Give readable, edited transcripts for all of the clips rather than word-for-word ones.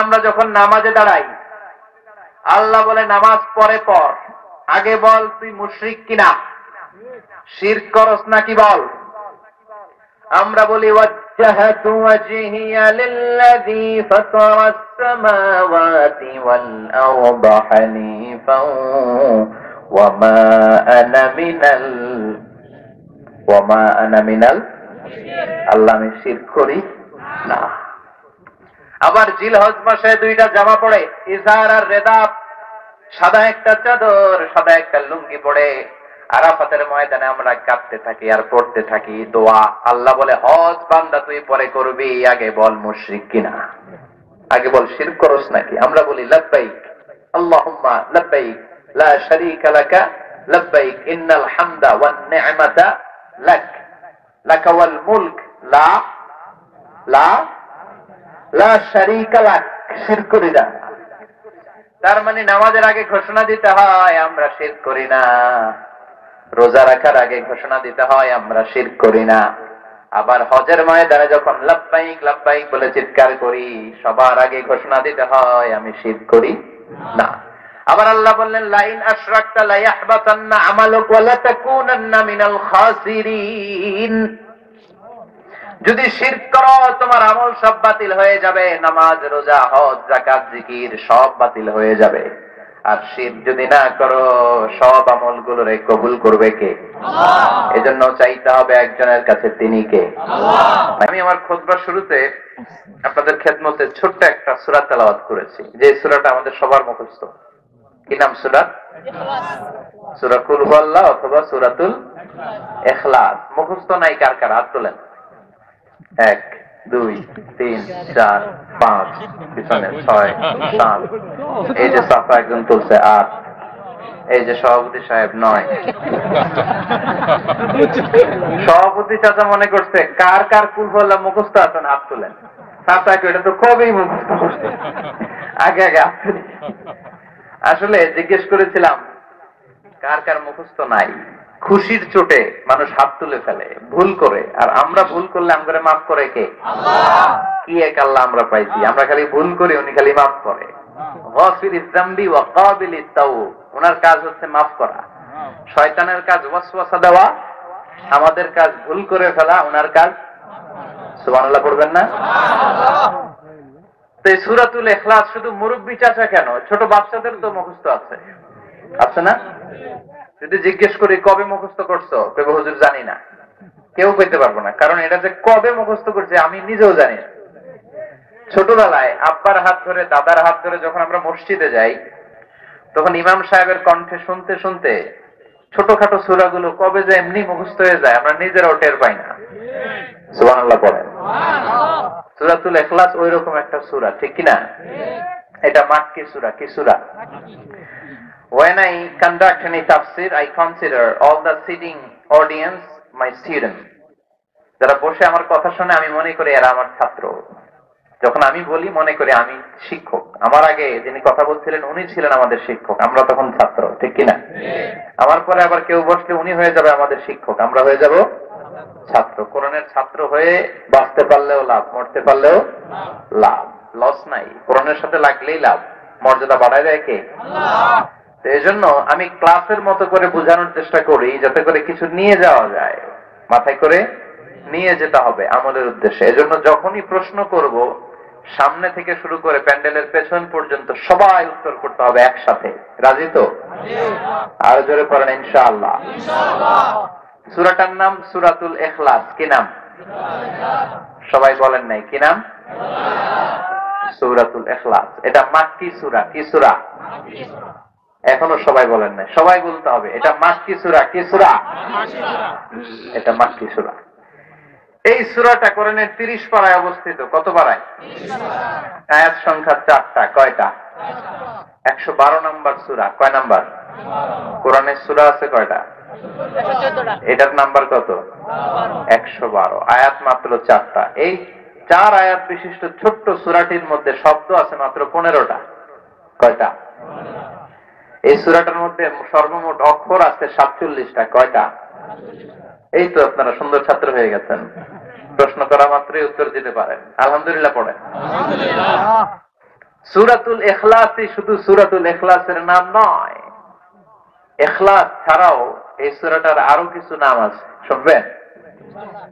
আমরা যখন নামাজে দাঁড়াই, আল্লাহ বলে নামাজ পরে পর, আগে বল তুই মুশরিক কিনা, শিরক করস নাকি বল। আমরা বলি ওয়াজ্জাহাতু ওয়াজহিয়া লিল্লাযী ফাতারাস সামাওয়াতি ওয়াল আরদা হানিফান ওয়া মা আনা মিনাল আল্লাহ আমি শিরক করি না। আবার জিলহজ মাসে দুইটা জামা পড়ে, ইজার আর রেদা, সাদা একটা চাদর, সাদা একটা লুঙ্গি পড়ে আরাফাতের ময়দানে আমরা কাঁদতে থাকি আর পড়তে থাকি দোয়া। আল্লাহ বলে হজ বান্দা তুই পরে করবি, আগে বল মুশরিক কিনা, আগে বল শিরক করস নাকি। আমরা বলি লাব্বাইক আল্লাহুম্মা লাব্বাইক লা শারীকা লাকা লাব্বাইক ইন্নাল হামদা ওয়ান নি'মাতা লাক লাকা ওয়াল মুলক লা লা লা শারীকা লাক, শিরক করি না। তার মানে নামাজের আগে ঘোষণা দিতে হয় আমরা শিরক করি না, রোজা রাখার আগে ঘোষণা দিতে হয় আমরা শিরক করি না। আবার হজের ময়দানে যখন লাব্বাইক লাব্বাইক বলে চিৎকার করি, সবার আগে ঘোষণা দিতে হয় আমি শিরক করি না। আবার আল্লাহ বললেন লাইন আশরাকতা লা ইয়াহবাতান্না আমালুক ওয়া লা তাকুনান্না মিনাল খাসিরিন, যদি শিরক করো তোমার আমল সব বাতিল হয়ে যাবে, নামাজ রোজা হজ যাকাত জিকির সব বাতিল হয়ে যাবে। আর শিরক যদি না করো সব আমলগুলোরে কবুল করবে কে? আল্লাহ। এজন্য চাইতে হবে একজনের কাছে, তিনি কে? আল্লাহ। আমি আমার খুতবার শুরুতে আপনাদের খেদমতে ছোট্ট একটা সূরা তেলাওয়াত করেছি, যে সূরাটা আমাদের সবার মুখস্থ। কি নাম সূরা? সূরা কুল হুয়াল্লাহ অথবা সূরাতুল ইখলাস। মুখস্থ নাই কার কার? হাত তোলেন। 1 2 3 4 5 পিছনে 6 7, এই যে সাফা একজন তুলছে 8, এই যে সভাপতি সাহেব 9। সভাপতি চাচা মনে করছে কার কার কুল হুয়াল্লাহ মুখস্থ আছেন হাত তোলেন। চাচা এটা তো কবেই মুখস্থ করছে, আগে আগে হাত তুলি। আসলে জিজ্ঞেস করেছিলাম কার কার মুখস্থ নাই। খুশির চোটে মানুষ হাত তুলে ফেলে ভুল করে, আর আমরা ভুল করলে আমাদের মাফ করে কে? আল্লাহ। কি এক আল্লাহ আমরা পাইছি, আমরা খালি ভুল করি, উনি খালি মাফ করে। গাফিরিজ যামবি ওয়া কাবিলিত তাওব, ওনার কাজ হচ্ছে মাফ করা। শয়তানের কাজ ওয়াসওয়াসা দেওয়া, আমাদের কাজ ভুল করে ফেলা, ওনার কাজ সুবহানাল্লাহ পড়বেন না? সুবহানাল্লাহ। তো এই সূরাতুল ইখলাস শুধু মুরব্বি চাচা কেন, ছোট বাচ্চাদের তো মুখস্থ আছে, আছে না? যদি জিজ্ঞেস করি কবে মুখস্থ করছো, কবে হুজুর জানি না, কেউ কইতে পারবো না, কারণ এটা যে কবে মুখস্থ করছে আমি নিজেও জানি না। ছোটবেলায় আব্বার হাত ধরে দাদার হাত ধরে যখন আমরা মসজিদে যাই, তখন ইমাম সাহেবের কণ্ঠে শুনতে শুনতে ছোটখাটো সূরাগুলো কবে যে এমনি মুখস্থ হয়ে যায় আমরা নিজেরাও টের পাই না। সুবহানাল্লাহ পড়েন। সূরাতুল ইখলাস ওই রকম একটা সূরা, ঠিক কি না? এটা মাক্কি সূরা। কি সূরা? When I conduct any tafsir, I consider all the sitting audience my students. যারা বসে আমার কথা শুনে আমি মনে করি এরা আমার ছাত্র। যখন আমি বলি মনে করি আমি শিক্ষক। আমার আগে যিনি কথা বলছিলেন উনি ছিলেন আমাদের শিক্ষক, আমরা তখন ছাত্র, ঠিক কিনা? আমার পরে আবার কেউ বসলে উনি হয়ে যাবে আমাদের শিক্ষক, আমরা হয়ে যাব ছাত্র। কোরআনের ছাত্র হয়ে বাঁচতে পারলেও লাভ, মরতে পারলেও লাভ, লস নাই। কোরআনের সাথে লাগলেই লাভ। মর্যাদা বাড়ায় দেয় কে? আল্লাহ। এই জন্য আমি ক্লাসের মতো করে বোঝানোর চেষ্টা করি যাতে করে কিছু নিয়ে যাওয়া যায়, মাথায় করে নিয়ে যেতে হবে আমলের উদ্দেশ্যে। এজন্য যখনই প্রশ্ন করব সামনে থেকে শুরু করে প্যান্ডেলের পেছন পর্যন্ত সবাই উত্তর করতে হবে একসাথে। রাজি তো? আর জোরে পড়েন ইনশাআল্লাহ। সূরাটার নাম সূরাতুল ইখলাস। কি নাম? সবাই বলেন নাই কি নাম? সূরাতুল ইখলাস। এটা মাক্কি সূরা। কি সূরা? এখনো সবাই বলেন নাই, সবাই বলতে হবে এটা মাক্কি সূরা। কি সূরা? এটা মাক্কি সূরা। এই সূরাটা কোরআনের 30 পারায় অবস্থিত। কত পারায়? আয়াত সংখ্যা 4টা। কয়টা? 112 নম্বর সূরা। কয় নাম্বার? কোরআনের সূরা আছে কয়টা? এটার নাম্বার কত? 112। আয়াত মাত্র 4টা। এই 4 আয়াত বিশিষ্ট ছোট্ট সূরাটির মধ্যে শব্দ আছে মাত্র 15টা। কয়টা? এই সূরাটার মধ্যে সর্বমোট অক্ষর আছে 47টা। কয়টা? এই তো আপনারা সুন্দর ছাত্র হয়ে গেছেন, প্রশ্ন করা মাত্রই উত্তর দিতে পারেন। আলহামদুলিল্লাহ পড়েন। সূরাতুল ইখলাসই শুধু সূরাতুল ইখলাসের নাম নয়, ইখলাস ছাড়াও এই সূরাটার আরো কিছু নাম আছে, শুনবেন?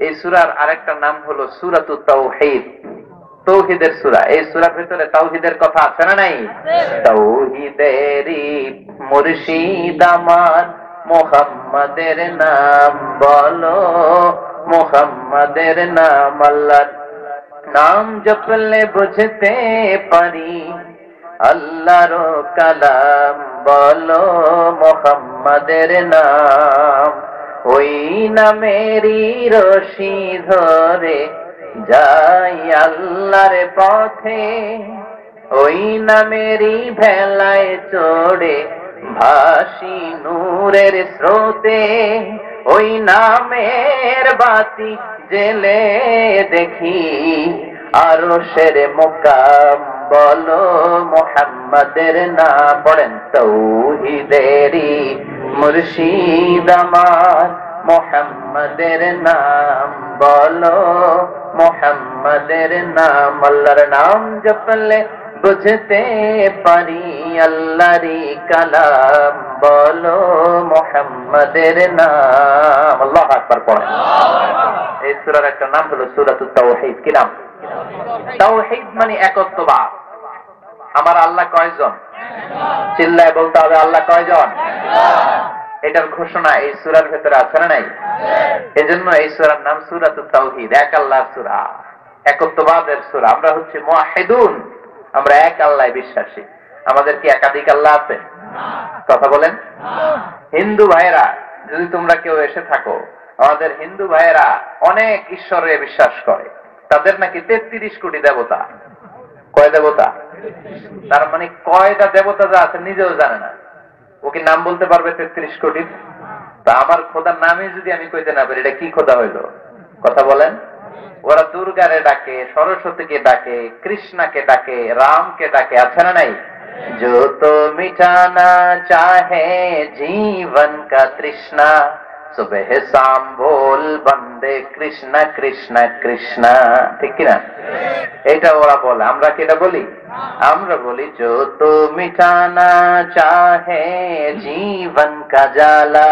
এই সূরার আরেকটা নাম হলো সূরাতুত তাওহীদ, তাওহীদের সূরা। এই সূরার ভিতরে তাওহীদের কথা আছে না নাই? তাওহীদেরই মুর্শিদ আমার, মুহাম্মাদের নাম বলো, মুহাম্মাদের নাম। আল্লাহর নাম জপলে বুঝতে পারি, আল্লাহর কালাম বলো, মুহাম্মাদের নাম। ওই নামেরই রশি ধরে যাই আল্লাহর পথে, ওই নামেরই ভেলায় চড়ে ভাসি নূরের স্রোতে, ওই নামের বাতি জেলে দেখি আরশের মুকাম বলো, মুহাম্মাদের নাম। পড়েন, তাওহীদেরই মুর্শিদ আমার, মুহাম্মাদের নাম বলো, মুহাম্মাদের নাম। আল্লাহর নাম জপলে বুঝতে পারি, আল্লাহরই কালাম বলো, মুহাম্মাদের নাম। আল্লাহু আকবার পড়েন। এই সূরার একটা নাম হলো সূরাতুত তাওহীদ। কি নাম? তাওহীদ মানে একত্ববাদ। আমার আল্লাহ কয়জন? চিল্লায় বলতে হবে, আল্লাহ কয়জন? এটার ঘোষণা এই সূরার ভেতরে আছে না নাই? এজন্য এই সূরার নাম সূরাতুত তাওহীদ, এক আল্লাহর সূরা, একত্ববাদের সূরা। আমরা হচ্ছে মুওয়াহিদুন, আমরা এক আল্লাহ বিশ্বাসী। আমাদের কি একাধিক আল্লাহ আছে? কথা বলেন। হিন্দু ভাইরা, যদি তোমরা কেউ এসে থাকো, আমাদের হিন্দু ভাইয়েরা অনেক ঈশ্বরে বিশ্বাস করে। তাদের নাকি 33 কোটি দেবতা। কয় দেবতা? তার মানে কয়টা দেবতা যা আছে নিজেও জানে না। ও কি নাম বলতে পারবে 33 কোটি? তা আমার খোদার নামে যদি আমি কইতে না পারি, এটা কি খোদা হইলো? কথা বলেন। ওরা দুর্গারে ডাকে, সরস্বতীকে ডাকে, কৃষ্ণাকে ডাকে, রামকে ডাকে, আছে না নাই? जो तो मिटाना चाहे जीवन का तृष्णा, सुबह शाम बोल बंदे कृष्ण कृष्ण कृष्ण। ঠিক কিনা? এটা ওরা বলে, আমরা কি এটা বলি? আমরা বলি जो तो मिटाना चाहे जीवन का जाला,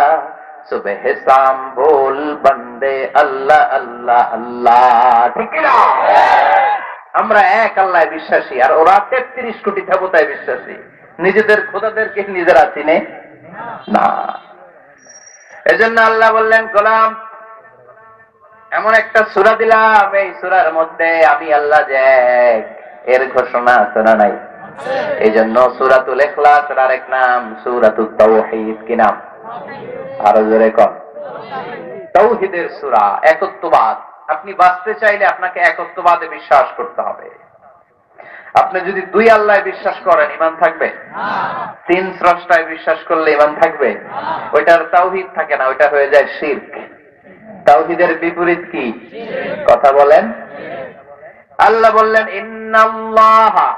सुबह शाम बोल बंदे अल्लाह अल्लाह अल्लाह। ঠিক কিনা? আমরা এক আল্লাহ বিশ্বাসী, আর ওরা 33 কোটি দেবতায় বিশ্বাসী। নিজেদের খোদাদেরকে নিজেরা চিনে না। এজন্য আল্লাহ বললেন, গোলাম এমন একটা সূরা দিলাম, এই সূরার মধ্যে আমি আল্লাহ যে এক, এর ঘোষণা আছে না নাই? এই জন্য সূরাতুল ইখলাসের আরেক নাম সূরাতুত তাওহীদ। কি নাম? আরো জোরে কর। তাওহীদের সূরা, একত্ববাদ। আপনি বাঁচতে চাইলে আপনাকে একত্ববাদে বিশ্বাস করতে হবে। আপনি যদি দুই আল্লাহ বিশ্বাস করেন, ঈমান থাকবে? তিন স্রষ্টায় বিশ্বাস করলে ঈমান থাকবে? ওইটার তাওহীদ থাকে না, ওইটা হয়ে যায় শিরক। তাওহীদের বিপরীত কি? কথা বলেন। আল্লাহ বললেন, ইন্নাল্লাহা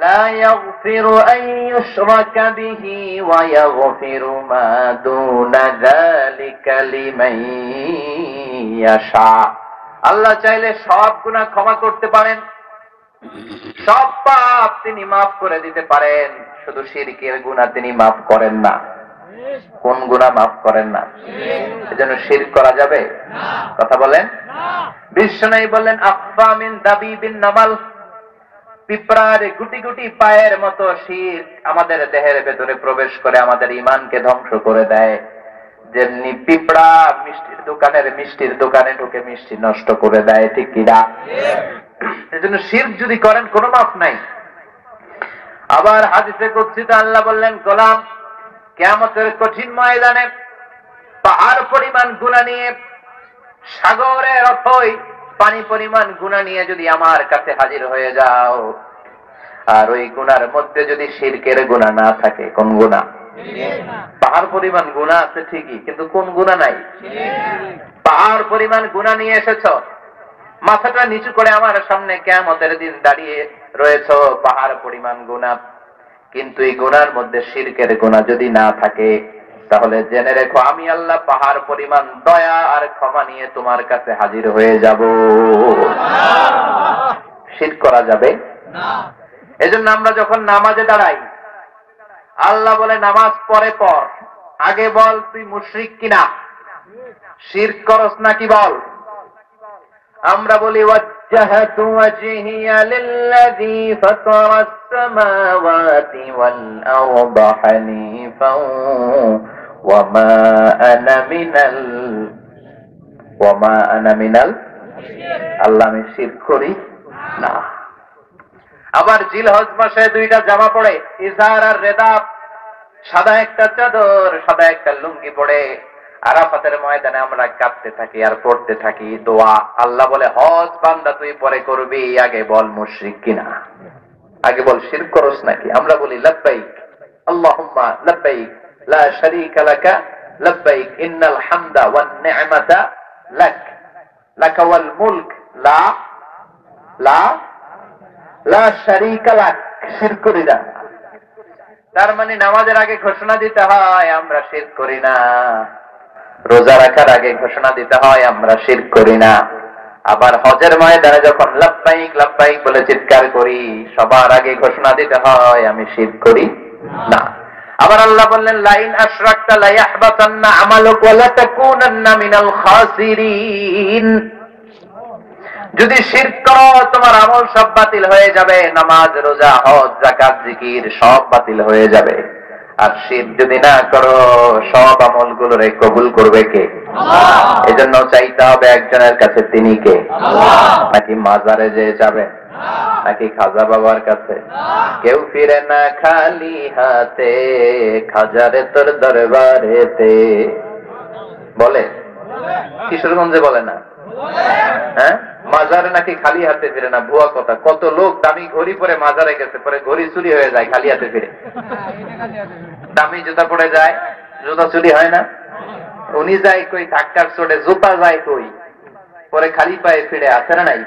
লা ইয়াগফিরু আন ইউশরাকা বিহি ওয়া ইয়াগফিরু মা দুনা যালিকা লিমান ইয়াশা। আল্লাহ চাইলে সব গুনাহ ক্ষমা করতে পারেন, সব পাপ তিনি মাফ করে দিতে পারেন, শুধু শিরকের গুনাহ তিনি মাফ করেন না। কোন গুনাহ মাফ করেন না? এজন্য শিরক করা যাবে? কথা বলেন। বিশ্বনবী বললেন, আফা মিন দাবিবিন নামাল, পিঁপড়ার গুটি গুটি পায়ের মতো শিরক আমাদের দেহের ভেতরে প্রবেশ করে আমাদের ঈমানকে ধ্বংস করে দেয়। যেমনি পিঁপড়া মিষ্টির দোকানে ঢুকে মিষ্টি নষ্ট করে দেয়, ঠিক কিনা? এজন্য শিরক যদি করেন কোনো মাফ নাই। আবার হাদিসে কুদসিতে আল্লাহ বললেন, গোলাম কিয়ামতের কঠিন ময়দানে পাহাড় পরিমাণ গুনাহ নিয়ে, সাগরের অথই পানি পরিমাণ গুনাহ নিয়ে যদি আমার কাছে হাজির হয়ে যাও, আর ওই গুনার মধ্যে যদি শিরকের গুনাহ না থাকে, কোন গুনাহ? পাহাড় পরিমাণ গুনাহ আছে ঠিকই, কিন্তু কোন গুনাহ নাই? পাহাড় পরিমাণ গুনাহ নিয়ে এসেছো, মাথাটা নিচু করে আমার সামনে কিয়ামতের দিন দাঁড়িয়ে রয়েছো, পাহাড় পরিমাণ গুনাহ, কিন্তু এই গুনার মধ্যে শিরকের গুনাহ যদি না থাকে, তাহলে জেনে রেখো আমি আল্লাহ পাহাড় পরিমাণ দয়া আর ক্ষমা নিয়ে তোমার কাছে হাজির হয়ে যাব। শিরক করা যাবে না। এজন্য আমরা যখন নামাজে দাঁড়াই, আল্লাহ বলে নামাজ পরে পড়, আগে বল তুই মুশরিক কিনা, শিরক করস নাকি বল। আমরা বলি ওয়াজ্জাহাতু ওয়াজহিয়া লিল্লাযী ফাতারাস সামাওয়াতি ওয়াল আরদা হানিফাও ওয়া মা আনা মিনাল আল্লাহ আমি শিরক করি না। আবার জিলহজ মাসে দুইটা জামা পড়ে, ইজার আর রেদা, সাদা একটা চাদর সাদা একটা লুঙ্গি পড়ে আরাফাতের ময়দানে আমরা কাঁদতে থাকি আর পড়তে থাকি দোয়া। আল্লাহ বলে হজ বান্দা তুই পরে করবি, আগে বল মুশরিক কিনা, আগে বল শিরক করস নাকি। আমরা বলি লাব্বাইক আল্লাহুম্মা লাব্বাইক লা শারীকা লাকা লাব্বাইক ইন্নাল হামদা ওয়ান নি'মাতা লাক লাকা ওয়াল মুলক লা লা লা শারীকা লাক, শিরক করি না। তার মানে নামাজের আগে ঘোষণা দিতে হয় আমরা শিরক করি না, রোজা রাখার আগে ঘোষণা দিতে হয় আমরা শিরক করি না। আবার হজের ময়দানে যখন লাব্বাইক লাব্বাইক বলে চিৎকার করি, সবার আগে ঘোষণা দিতে হয় আমি শিরক করি না। আবার আল্লাহ বললেন লাইন আশরাকতা লা ইয়াহবাতান্না আমালুক ওয়া লা তাকুনান্না মিনাল খাসিরিন, যদি শিরক করো তোমার আমল সব বাতিল হয়ে যাবে, নামাজ রোজা হজ যাকাত জিকির সব বাতিল হয়ে যাবে। আর শিরক যদি না করো সব আমলগুলোরে কবুল করবে কে? আল্লাহ। এজন্য চাইতে হবে একজনের কাছে, তিনি কে? আল্লাহ। নাকি মাজারে যে যাবে, নাকি খাজা বাবার কাছে? কেউ ফিরে না খালি হাতে, খাজারে তোর দরবারেতে বলে, কিশোরগঞ্জে বলে না? হ্যাঁ, মাজারে নাকি খালি হাতে ফিরে না, ভুয়া কথা। কত লোক দামি ঘড়ি পরে মাজারে গেছে, পরে ঘড়ি চুরি হয়ে যায়, খালি হাতে ফিরে। দামি জুতা পরে যায়, জুতা চুরি হয় না। উনি যায় কই ধাক্কার চোটে, জুতা যায় কই, পরে খালি পায়ে ফিরে, আছে না নাই?